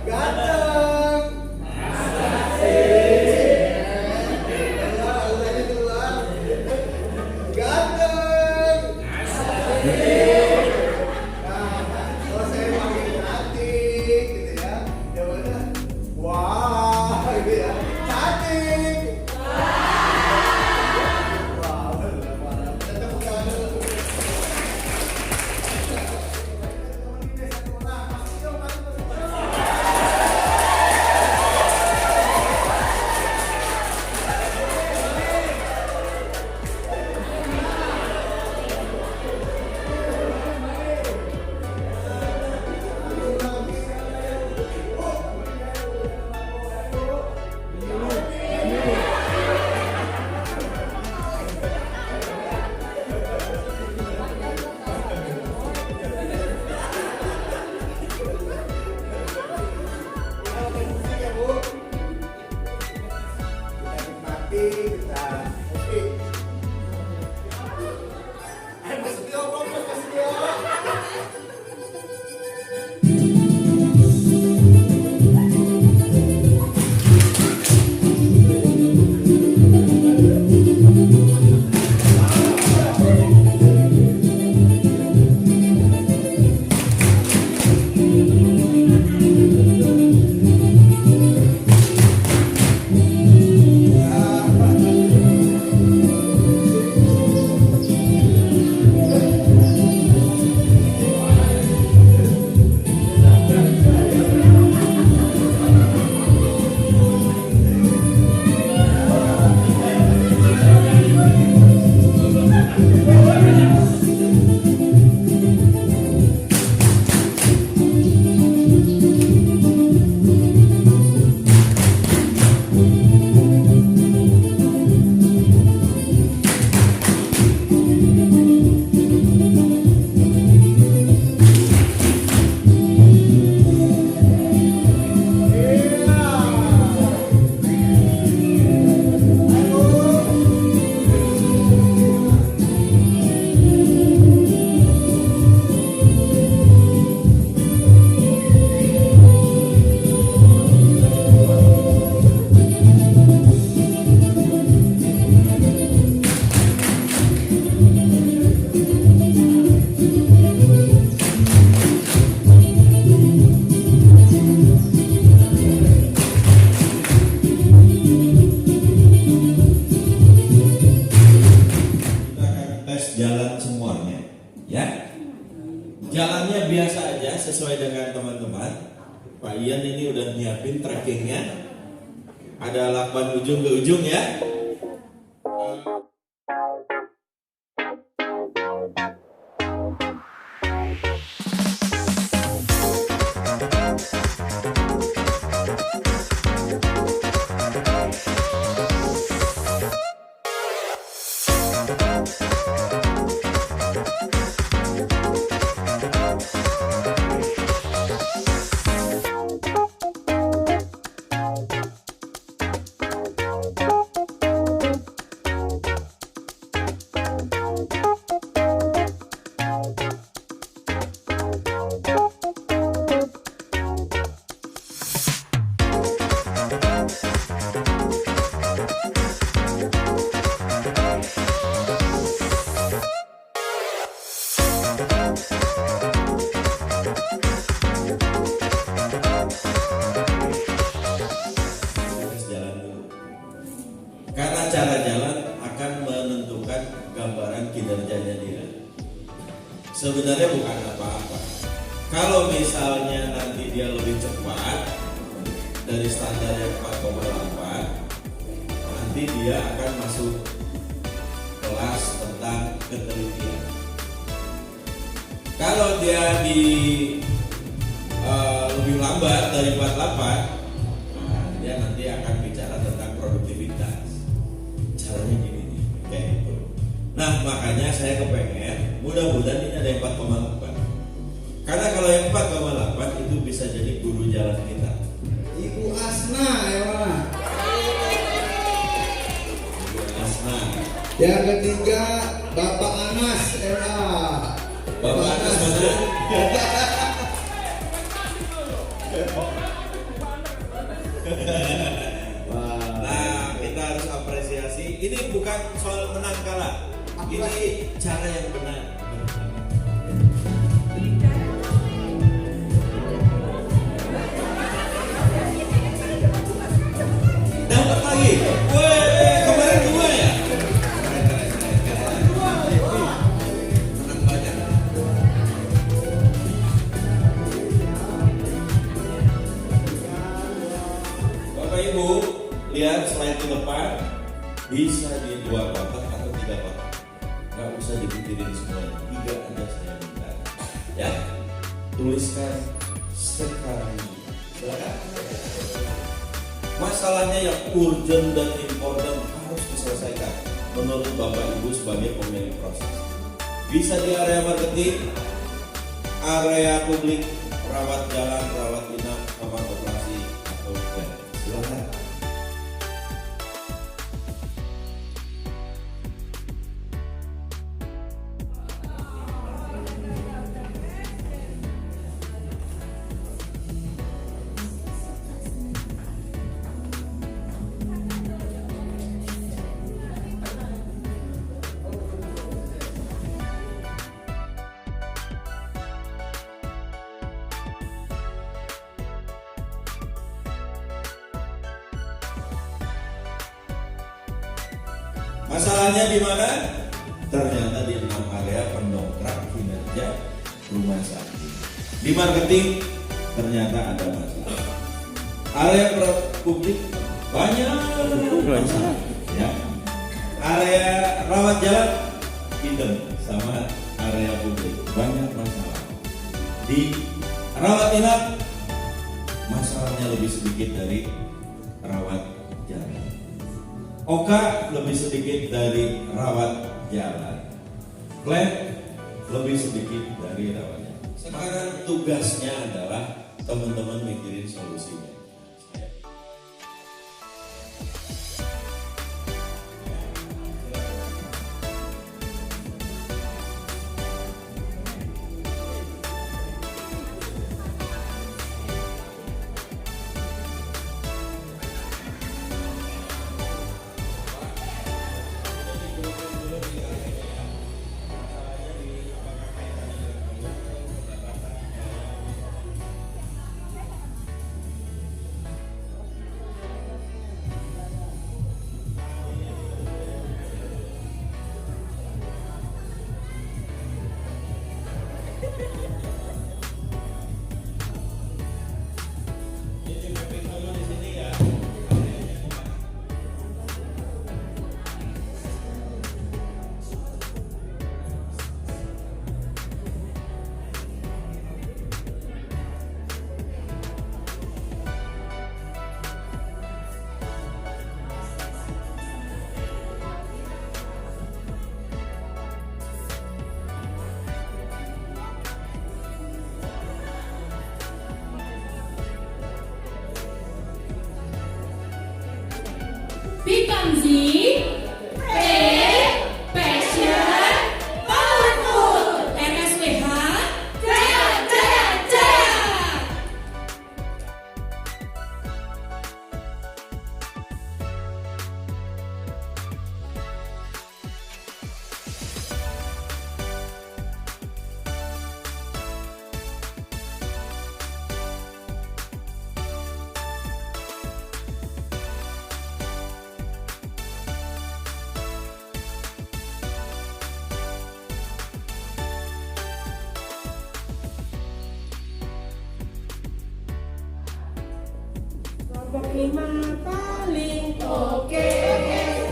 Ganteng. Ganteng. Nah, kalau saya pakai cantik gitu ya. Jawabannya wah gitu ya. Cantik. Wah, benar. Tepuk tangan dulu. Jalan semuanya, ya. Jalannya biasa aja sesuai dengan teman-teman. Pak Ian ini udah nyiapin trackingnya. Ada lakban ujung ke ujung ya. Karena cara jalan akan menentukan gambaran kinerjanya dia. Sebenarnya bukan apa-apa. Kalau misalnya nanti dia lebih cepat dari standar yang 4,8, nanti dia akan masuk kelas tentang ketelitian. Kalau dia lebih lambat dari 48, dia nanti akan bicara tentang produktivitas. Caranya gini nih, kayak gitu. Nah, makanya saya kepengen mudah-mudahan ini ada yang 4,8. Karena kalau yang 4,8 itu bisa jadi guru jalan kita. Ibu Asna ya Pak. Ibu Asna. Yang ketiga Bapak Anas ya. Bapak Anas mana? Ini cara yang benar. Dapat lagi. Weh, kemarin 2 ya? Menang banyak. Bapak Ibu, lihat slide ke depan. Bisa di 2 kotak atau 3 kotak. Gak usah dipikirin semuanya. 3 aja saya minta. Ya, tuliskan sekali. Silakan. Masalahnya yang urgent dan important harus diselesaikan menurut Bapak Ibu sebagai pemilik proses. Bisa di area marketing, area publik, rawat jalan, rawat inap, kamar operasi, atau plan. Silakan. Masalahnya di mana? Ternyata di 6 area pendongkrak kinerja rumah sakit. Di marketing ternyata ada masalah. Area publik banyak masalah. Ya. Area rawat jalan idem sama area publik banyak masalah. Di rawat inap masalahnya lebih sedikit dari rawat jalan. Oka lebih sedikit dari rawat jalan. Plan lebih sedikit dari rawat jalan. Sekarang tugasnya adalah teman-teman mikirin solusinya. Becomes passion, powerful, RSWH, jaya, jaya, jaya. Kelompok 5 paling oke.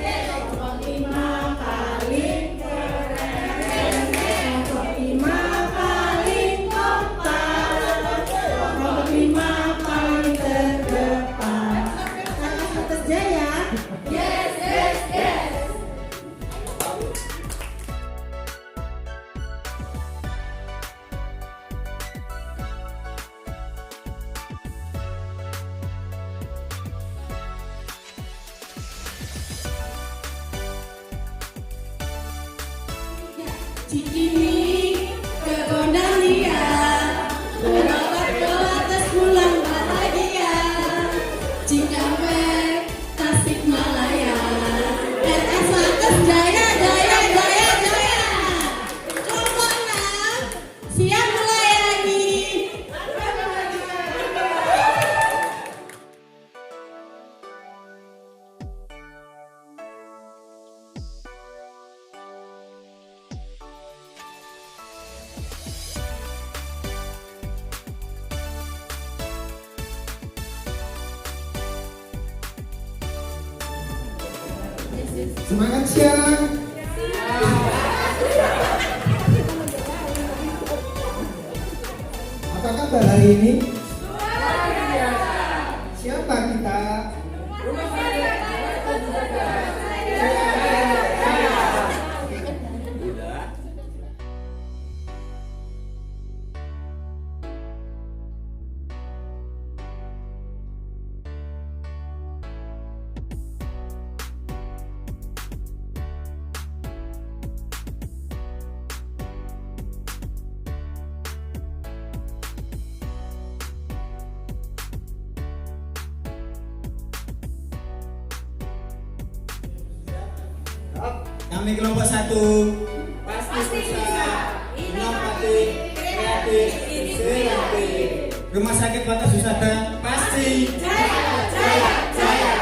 Kelompok 5 paling keren. Kelompok 5 paling kompak. Kelompok 5 paling terdepan. Atas jaya. Yes, yes, yes. Cikini ke Gondangdia, berobat ke atas pulang bahagia. Cikampek, Tasikmalaya, RS Lantas jaya, jaya, jaya, jaya. Semangat siang. Apa kabar hari ini? Siapa kita? Kami kelompok 1 pasti bisa inovatif, kreatif, kreatif. Rumah Sakit Batas Husada pasti Jaya, jaya, jaya.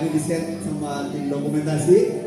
Di set sama tim dokumentasi.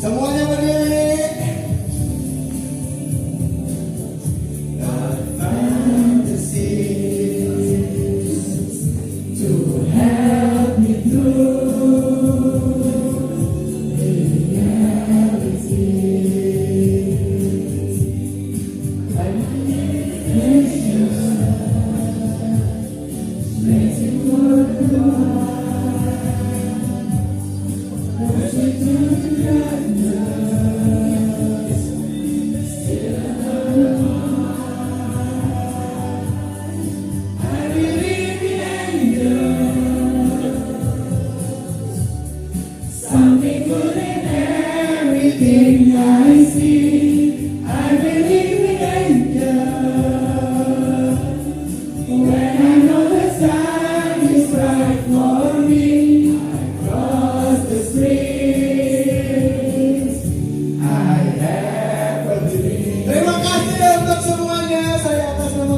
Semuanya berdiri.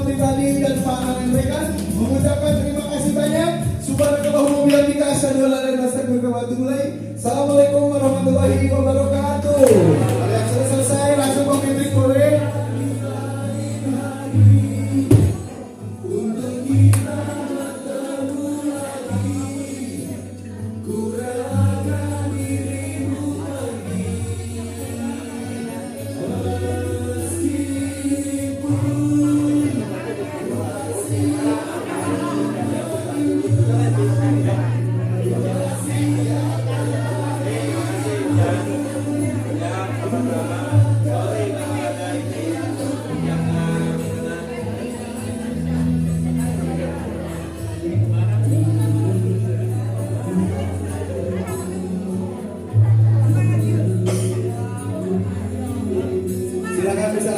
Titani dan Pak Amin mereka mengucapkan terima kasih banyak. Subhanallah wa bihamdika asyhadu an la ilaha illa anta astaghfiruka wa atubu ilaik. Assalamualaikum warahmatullahi wabarakatuh. Kalau yang sudah selesai langsung memimpin boleh. Silakan bisa